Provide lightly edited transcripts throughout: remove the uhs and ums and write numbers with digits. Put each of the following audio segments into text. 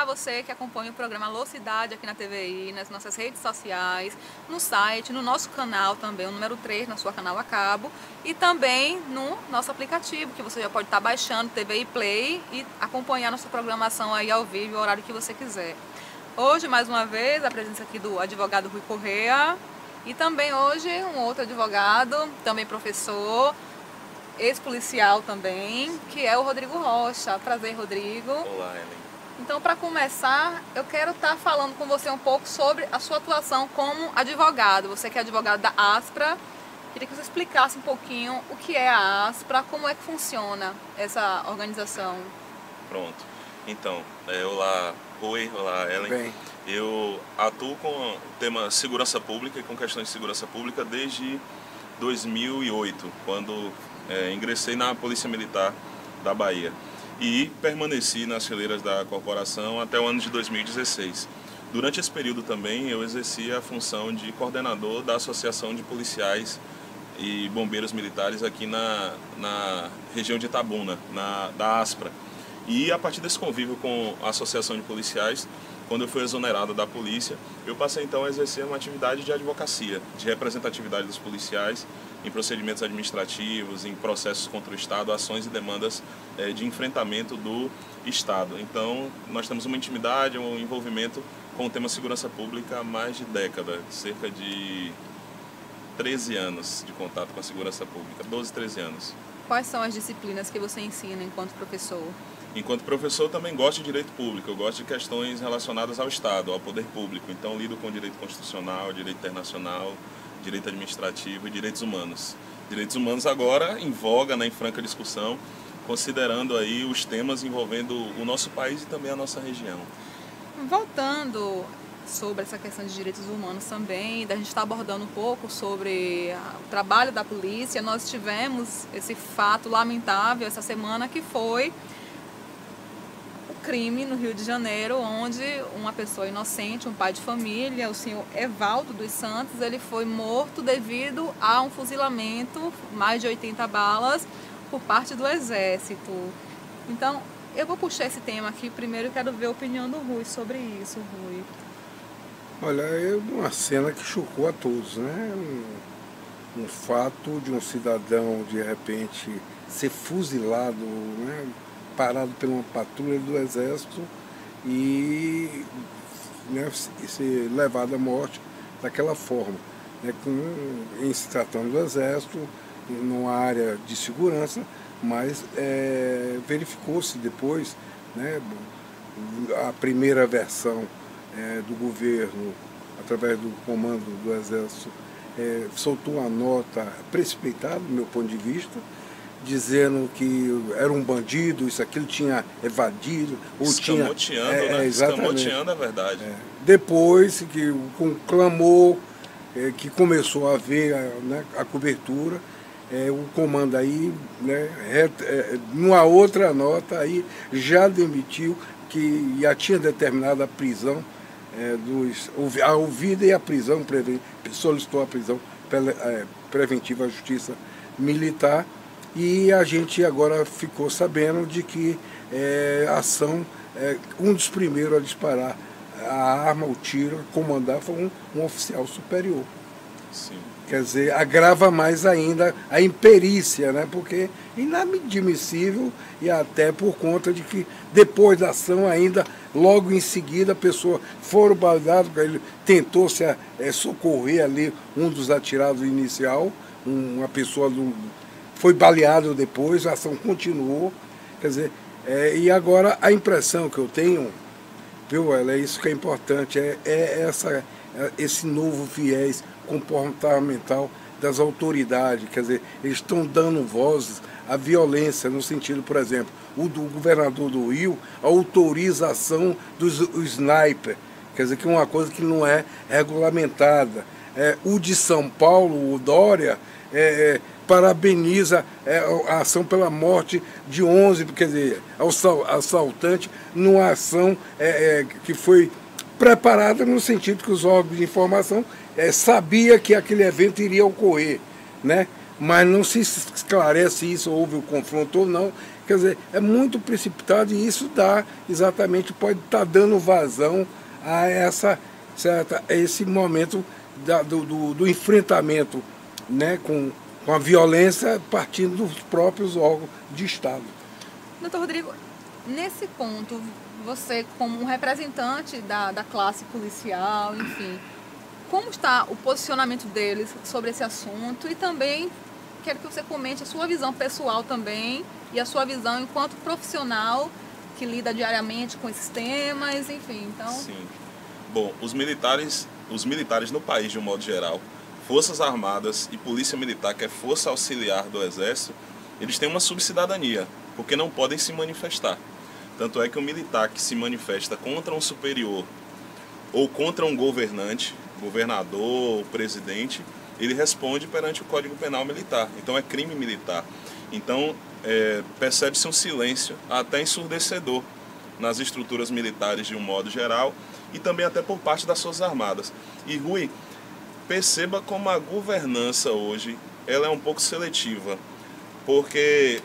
Olá, você que acompanha o programa Alô Cidade aqui na TVI, nas nossas redes sociais, no site, no nosso canal também, o número 3, na sua canal a cabo, e também no nosso aplicativo, que você já pode estar baixando, TVI Play, e acompanhar nossa programação aí ao vivo, o horário que você quiser. Hoje, mais uma vez, a presença aqui do advogado Rui Correa, e também hoje um outro advogado, também professor, ex-policial também, que é o Rodrigo Rocha. Prazer, Rodrigo. Olá, Ellen. Então, para começar, eu quero estar falando com você um pouco sobre a sua atuação como advogado. Você que é advogado da ASPRA, queria que você explicasse um pouquinho o que é a ASPRA, como é que funciona essa organização. Pronto. Então, olá, Rui, olá, Ellen. Bem. Eu atuo com o tema segurança pública e com questões de segurança pública desde 2008, quando ingressei na Polícia Militar da Bahia e permaneci nas fileiras da corporação até o ano de 2016. Durante esse período também eu exerci a função de coordenador da Associação de Policiais e Bombeiros Militares aqui na região de Itabuna, da ASPRA. E a partir desse convívio com a Associação de Policiais, quando eu fui exonerado da polícia, eu passei então a exercer uma atividade de advocacia, de representatividade dos policiais em procedimentos administrativos, em processos contra o Estado, ações e demandas de enfrentamento do Estado. Então, nós temos uma intimidade, um envolvimento com o tema segurança pública há mais de década, cerca de 13 anos de contato com a segurança pública, 12, 13 anos. Quais são as disciplinas que você ensina enquanto professor? Enquanto professor, eu também gosto de direito público, eu gosto de questões relacionadas ao Estado, ao poder público. Então, lido com direito constitucional, direito internacional, direito administrativo e direitos humanos. Direitos humanos agora em voga, em franca discussão, considerando aí os temas envolvendo o nosso país e também a nossa região. Voltando sobre essa questão de direitos humanos também, da gente estar abordando um pouco sobre o trabalho da polícia, nós tivemos esse fato lamentável essa semana que foi crime no Rio de Janeiro, onde uma pessoa inocente, um pai de família, o senhor Evaldo dos Santos, ele foi morto devido a um fuzilamento, mais de 80 balas, por parte do Exército. Então, eu vou puxar esse tema aqui primeiro e quero ver a opinião do Rui sobre isso, Rui. Olha, é uma cena que chocou a todos, né? Um fato de um cidadão, de repente, ser fuzilado, né? Parado por uma patrulha do Exército e, né, ser levado à morte daquela forma, né, em se tratando do Exército, numa área de segurança, mas verificou-se depois, né, a primeira versão do governo, através do comando do Exército, soltou uma nota precipitada, do meu ponto de vista, dizendo que era um bandido, isso aquilo tinha evadido, ou escamoteando, né? Escamoteando a verdade. Depois que com um clamor que começou a haver a cobertura, o comando aí, né, numa outra nota aí, já demitiu, que já tinha determinado a prisão a ouvida e a prisão, solicitou a prisão preventiva à Justiça Militar. E a gente agora ficou sabendo de que a ação, um dos primeiros a disparar a arma, o tiro, a comandar, foi um oficial superior. Sim. Quer dizer, agrava mais ainda a imperícia, né? Porque é inadmissível, e até por conta de que depois da ação ainda, logo em seguida, a pessoa foram baleados, ele tentou socorrer ali um dos atirados inicial, uma pessoa foi baleado depois, a ação continuou, quer dizer, e agora a impressão que eu tenho, viu, é isso que é importante, esse novo viés comportamental das autoridades, quer dizer, eles estão dando vozes à violência, no sentido, por exemplo, o do governador do Rio, a autorização do sniper, quer dizer, que é uma coisa que não é regulamentada. O de São Paulo, o Dória, parabeniza a ação pela morte de 11, quer dizer, assaltante, numa ação que foi preparada no sentido que os órgãos de informação sabia que aquele evento iria ocorrer, né? Mas não se esclarece isso, houve o confronto ou não. Quer dizer, é muito precipitado e isso dá exatamente, pode estar dando vazão a esse momento do enfrentamento, né, com a violência partindo dos próprios órgãos de Estado. Doutor Rodrigo, nesse ponto, você como um representante da classe policial, enfim, como está o posicionamento deles sobre esse assunto? E também quero que você comente a sua visão pessoal também e a sua visão enquanto profissional que lida diariamente com esses temas, enfim, então... Sim. Bom, os militares no país, de um modo geral, Forças Armadas e Polícia Militar, que é força auxiliar do Exército, eles têm uma subcidadania, porque não podem se manifestar. Tanto é que o militar que se manifesta contra um superior ou contra um governante, governador, presidente, ele responde perante o Código Penal Militar. Então é crime militar. Então percebe-se um silêncio até ensurdecedor nas estruturas militares de um modo geral e também até por parte das Forças Armadas. E Rui, perceba como a governança hoje ela é um pouco seletiva, porque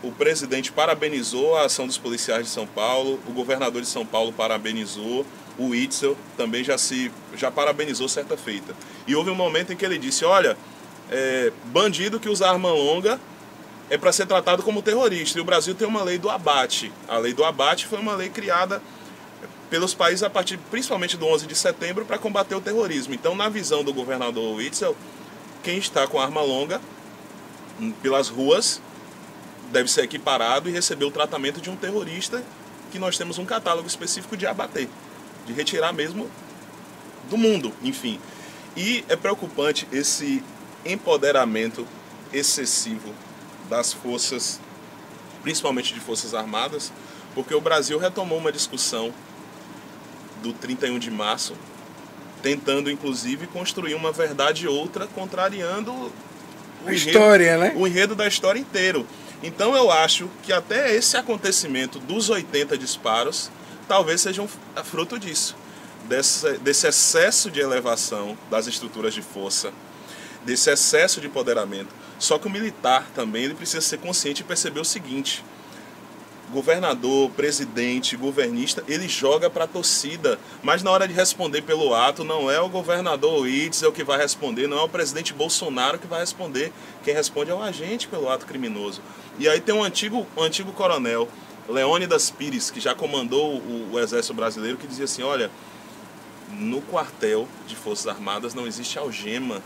o presidente parabenizou a ação dos policiais de São Paulo, o governador de São Paulo parabenizou, o Witzel também já parabenizou certa feita. E houve um momento em que ele disse, olha, bandido que usa arma longa é para ser tratado como terrorista. E o Brasil tem uma lei do abate. A lei do abate foi uma lei criada pelos países a partir principalmente do 11 de setembro para combater o terrorismo. Então, na visão do governador Witzel, quem está com arma longa pelas ruas deve ser equiparado e receber o tratamento de um terrorista, que nós temos um catálogo específico de abater, de retirar mesmo do mundo, enfim. E é preocupante esse empoderamento excessivo das forças, principalmente de Forças Armadas, porque o Brasil retomou uma discussão do 31 de março, tentando inclusive construir uma verdade outra, contrariando o enredo da história inteiro. Então eu acho que até esse acontecimento dos 80 disparos talvez seja fruto disso, desse excesso de elevação das estruturas de força, desse excesso de empoderamento. Só que o militar também ele precisa ser consciente e perceber o seguinte: governador, presidente, governista, ele joga para a torcida, mas na hora de responder pelo ato não é o governador Witzel que vai responder, não é o presidente Bolsonaro que vai responder, quem responde é o agente pelo ato criminoso. E aí tem um antigo coronel, Leônidas Pires, que já comandou o Exército Brasileiro, que dizia assim, olha, no quartel de Forças Armadas não existe algema,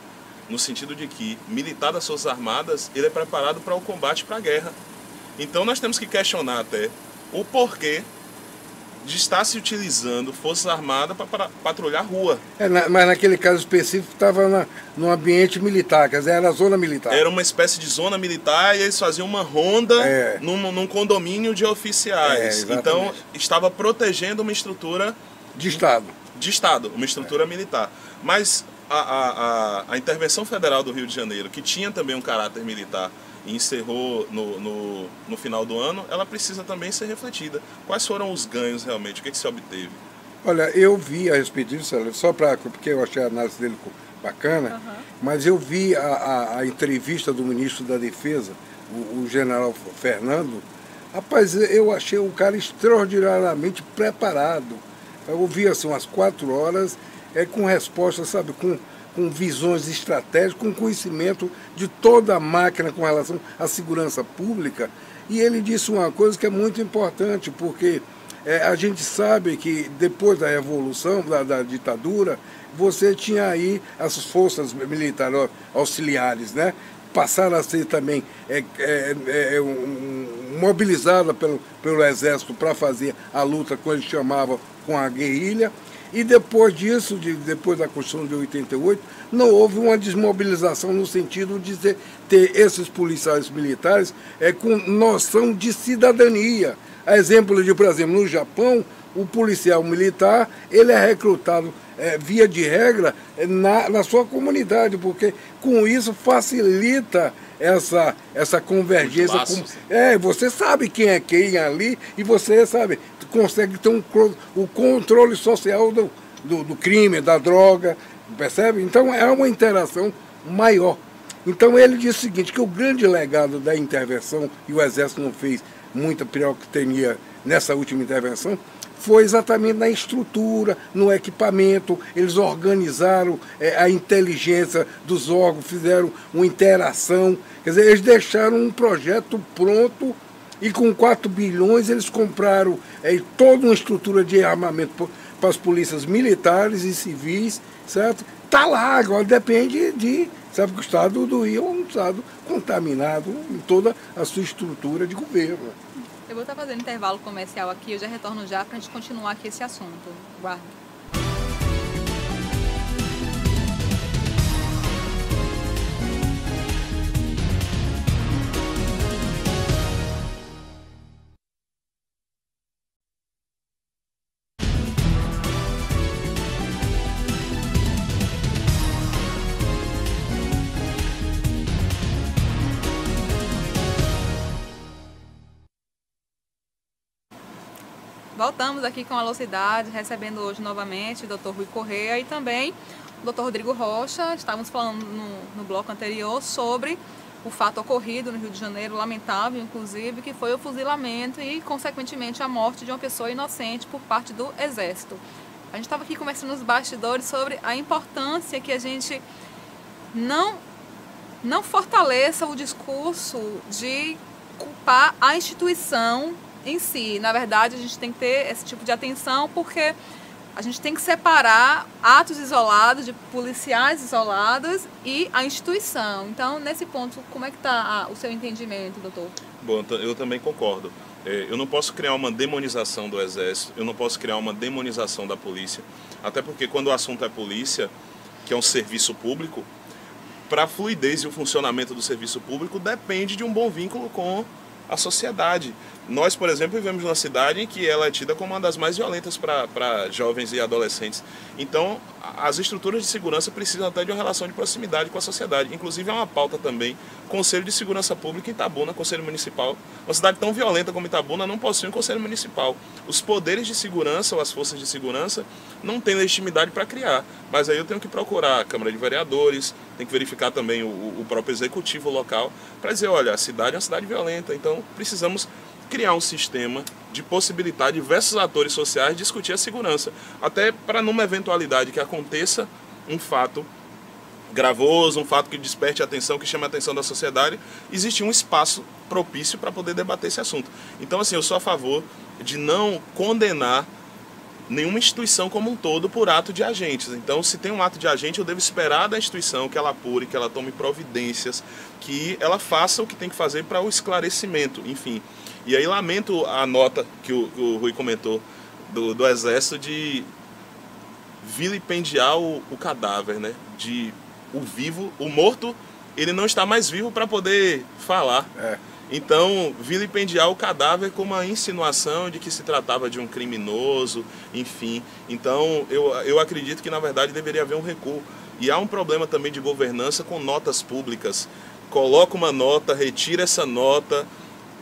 no sentido de que militar das Forças Armadas ele é preparado para o combate, para a guerra. Então nós temos que questionar até o porquê de estar se utilizando Forças Armadas para patrulhar a rua. Mas naquele caso específico estava no ambiente militar, quer dizer, era a zona militar. Era uma espécie de zona militar e eles faziam uma ronda num condomínio de oficiais. Então estava protegendo uma estrutura de Estado. Uma estrutura militar. Mas a intervenção federal do Rio de Janeiro, que tinha também um caráter militar, e encerrou no final do ano, ela precisa também ser refletida. Quais foram os ganhos realmente? O que se obteve? Olha, eu vi a respeito disso, só porque eu achei a análise dele bacana, mas eu vi a entrevista do ministro da Defesa, o general Fernando. Rapaz, eu achei um cara extraordinariamente preparado. Eu ouvi assim umas 4 horas, com respostas, sabe, com visões estratégicas, com conhecimento de toda a máquina com relação à segurança pública. E ele disse uma coisa que é muito importante, porque a gente sabe que depois da revolução, da ditadura, você tinha aí as forças militares auxiliares, né? Passaram a ser também mobilizadas pelo Exército para fazer a luta, como eles chamavam, com a guerrilha. E depois disso, depois da Constituição de 88, não houve uma desmobilização no sentido de ter esses policiais militares com noção de cidadania. A exemplo de, por exemplo, no Japão, o policial militar ele é recrutado, via de regra, na sua comunidade, porque com isso facilita essa convergência. Você sabe quem é quem ali e você sabe, consegue ter o controle social do crime, da droga, percebe? Então é uma interação maior. Então ele diz o seguinte, que o grande legado da intervenção, e o Exército não fez muita pirotecnia nessa última intervenção, foi exatamente na estrutura, no equipamento. Eles organizaram a inteligência dos órgãos, fizeram uma interação. Quer dizer, eles deixaram um projeto pronto e com 4 bilhões eles compraram toda uma estrutura de armamento para as polícias militares e civis, certo? Está lá, agora depende de... Sabe que o estado do Rio é um estado contaminado em toda a sua estrutura de governo. Eu vou estar fazendo intervalo comercial aqui, eu já retorno já para a gente continuar aqui esse assunto. Guarda. Voltamos aqui com a Alô Cidade, recebendo hoje novamente o Dr. Rui Correia e também o Dr. Rodrigo Rocha. Estávamos falando no bloco anterior sobre o fato ocorrido no Rio de Janeiro, lamentável inclusive, que foi o fuzilamento e, consequentemente, a morte de uma pessoa inocente por parte do Exército. A gente estava aqui conversando nos bastidores sobre a importância que a gente não fortaleça o discurso de culpar a instituição em si. Na verdade, a gente tem que ter esse tipo de atenção porque a gente tem que separar atos isolados de policiais isolados e a instituição. Então, nesse ponto, como é que está o seu entendimento, doutor? Bom, eu também concordo. Eu não posso criar uma demonização do Exército, eu não posso criar uma demonização da polícia, até porque quando o assunto é polícia, que é um serviço público, para a fluidez e o funcionamento do serviço público depende de um bom vínculo com a sociedade. Nós, por exemplo, vivemos numa cidade em que ela é tida como uma das mais violentas para jovens e adolescentes. Então, as estruturas de segurança precisam até de uma relação de proximidade com a sociedade. Inclusive, é uma pauta também, Conselho de Segurança Pública em Itabuna, Conselho Municipal. Uma cidade tão violenta como Itabuna não possui um Conselho Municipal. Os poderes de segurança ou as forças de segurança não têm legitimidade para criar. Mas aí eu tenho que procurar a Câmara de Vereadores, tenho que verificar também o próprio executivo local, para dizer, olha, a cidade é uma cidade violenta, então precisamos criar um sistema de possibilitar diversos atores sociais discutir a segurança, até para numa eventualidade que aconteça um fato gravoso, um fato que desperte a atenção, que chame a atenção da sociedade, existe um espaço propício para poder debater esse assunto. Então, assim, eu sou a favor de não condenar nenhuma instituição como um todo por ato de agentes. Então, se tem um ato de agente, eu devo esperar da instituição que ela apure, que ela tome providências, que ela faça o que tem que fazer para o esclarecimento, enfim. E aí lamento a nota que o Rui comentou do Exército de vilipendiar o cadáver, né? De o vivo, o morto, ele não está mais vivo para poder falar. Então, vilipendiar o cadáver com uma insinuação de que se tratava de um criminoso, enfim. Então, eu acredito que, na verdade, deveria haver um recuo. E há um problema também de governança com notas públicas. Coloca uma nota, retira essa nota,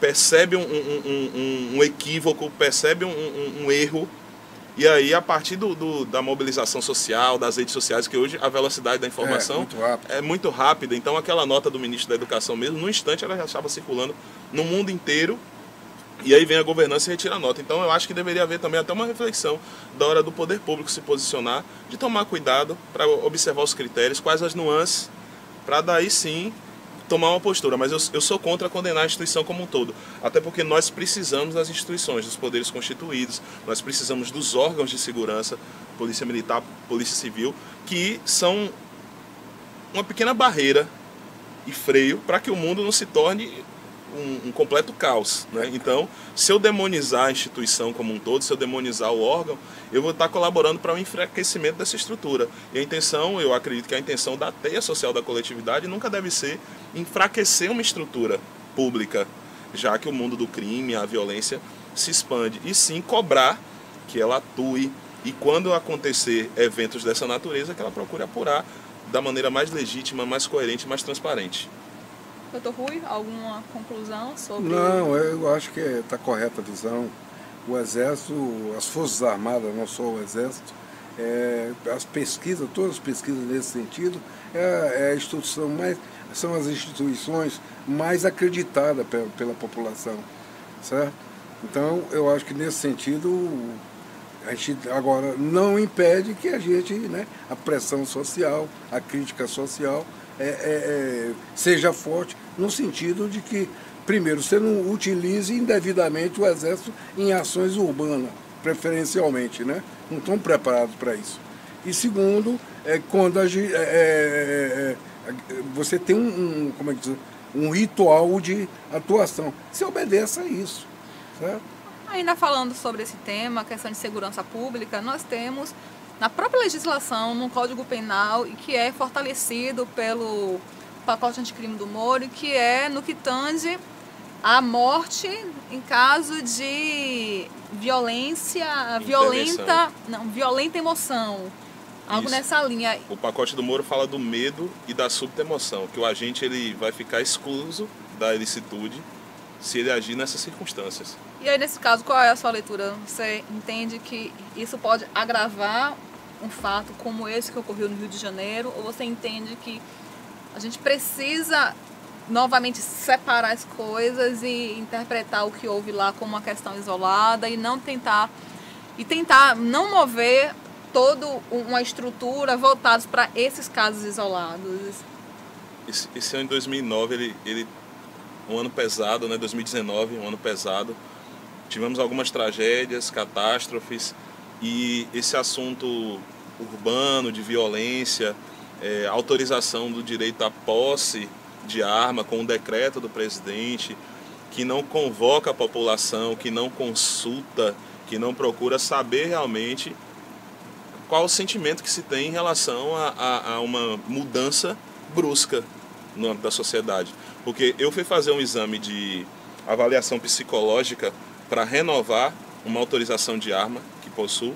percebe um equívoco, percebe um erro, e aí a partir da mobilização social, das redes sociais, que hoje a velocidade da informação é muito rápida, então aquela nota do ministro da Educação mesmo, no instante ela já estava circulando no mundo inteiro, e aí vem a governança e retira a nota. Então eu acho que deveria haver também até uma reflexão da hora do poder público se posicionar, de tomar cuidado para observar os critérios, quais as nuances, para daí sim tomar uma postura, mas eu sou contra condenar a instituição como um todo, até porque nós precisamos das instituições, dos poderes constituídos, nós precisamos dos órgãos de segurança, Polícia Militar, Polícia Civil, que são uma pequena barreira e freio para que o mundo não se torne um completo caos, né? Então, se eu demonizar a instituição como um todo, se eu demonizar o órgão, eu vou estar colaborando para o enfraquecimento dessa estrutura. E a intenção, eu acredito que a intenção da teia social da coletividade nunca deve ser enfraquecer uma estrutura pública, já que o mundo do crime, a violência se expande, e sim cobrar que ela atue, e quando acontecer eventos dessa natureza, que ela procure apurar da maneira mais legítima, mais coerente, mais transparente. Doutor Rui, alguma conclusão sobre... Não, eu acho que está correta a visão. O Exército, as Forças Armadas, não só o Exército, as pesquisas, todas as pesquisas nesse sentido, a instituição são as instituições mais acreditadas pela população. certo? Então, eu acho que nesse sentido, a gente agora não impede que a gente, né, a pressão social, a crítica social seja forte, no sentido de que, primeiro, você não utilize indevidamente o Exército em ações urbanas, preferencialmente, né? Não estão preparados para isso. E segundo, quando você tem como é que diz, um ritual de atuação, você obedeça a isso, certo? Ainda falando sobre esse tema, a questão de segurança pública, nós temos na própria legislação, no Código Penal, e que é fortalecido pelo pacote anticrime do Moro, que é no que tange à morte em caso de violenta emoção. Algo Isso. nessa linha. O pacote do Moro fala do medo e da súbita emoção, que o agente ele vai ficar excluso da ilicitude se ele agir nessas circunstâncias. E aí, nesse caso, qual é a sua leitura? Você entende que isso pode agravar um fato como esse que ocorreu no Rio de Janeiro? Ou você entende que a gente precisa novamente separar as coisas e interpretar o que houve lá como uma questão isolada e tentar não mover toda uma estrutura voltada para esses casos isolados? Esse ano de 2009, um ano pesado, né? 2019, um ano pesado. Tivemos algumas tragédias, catástrofes, e esse assunto urbano, de violência, autorização do direito à posse de arma com um decreto do presidente, que não convoca a população, que não consulta, que não procura saber realmente qual o sentimento que se tem em relação a uma mudança brusca no âmbito da sociedade. Porque eu fui fazer um exame de avaliação psicológica para renovar uma autorização de arma que possuo,